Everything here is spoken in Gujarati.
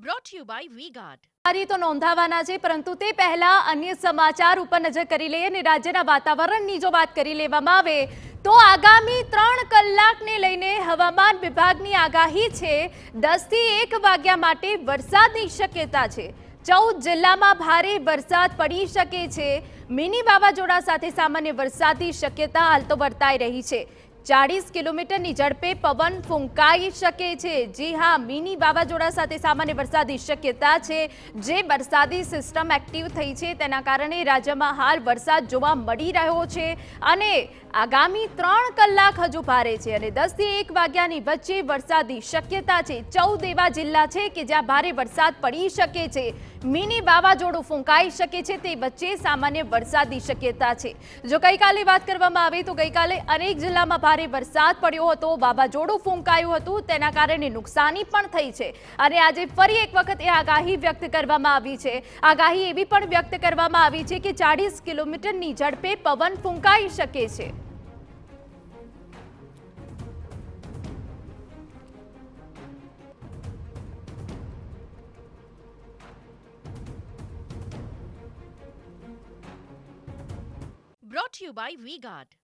brought to you by V-Guard. તો નોંધાવાના છે, પરંતુ તે પહેલા અન્ય સમાચાર ઉપર નજર કરી લઈએ અને રાજ્યના વાતાવરણની જો વાત કરી લેવામાં આવે તો આગામી 3 કલાકને લઈને હવામાન વિભાગની આગાહી છે 10 થી 1 વાગ્યા માટે વરસાદની શક્યતા છે। 14 જિલ્લામાં ભારે વરસાદ પડી શકે છે। મિની વાવાઝોડા સાથે સામાન્ય વરસાદની શક્યતા હાલ તો વર્તાઈ રહી છે। 40 કિલોમીટરની ઝડપે પવન ફૂંકાઈ શકે છે। જી હા, મિની વાવાઝોડા સાથે સામાન્ય વરસાદની શક્યતા છે। જે વરસાદી સિસ્ટમ એક્ટિવ થઈ છે તેના કારણે રાજ્યમાં હાલ વરસાદ જોવા મળી રહ્યો છે અને આગામી 3 કલાક હજુ ભારે છે અને 10 થી 1 વાગ્યાની વચ્ચે વરસાદની શક્યતા છે। 14 એવા જિલ્લા છે કે જ્યાં ભારે વરસાદ પડી શકે છે। મિની વાવાઝોડું ફૂંકાઈ શકે છે, તે વચ્ચે સામાન્ય વરસાદની શક્યતા છે। જો ગઈકાલે વાત કરવામાં આવે તો ગઈકાલે અનેક જિલ્લામાં ભારે વરસાદ પડ્યો હતો, વાવાઝોડું ફૂંકાયું હતું, તેના કારણે નુકસાની પણ થઈ છે અને આજે ફરી એક વખત એ આગાહી વ્યક્ત કરવામાં આવી છે। આગાહી એવી પણ વ્યક્ત કરવામાં આવી છે કે 40 કિલોમીટરની ઝડપે પવન ફૂંકાઈ શકે છે। Brought to you by V-Guard.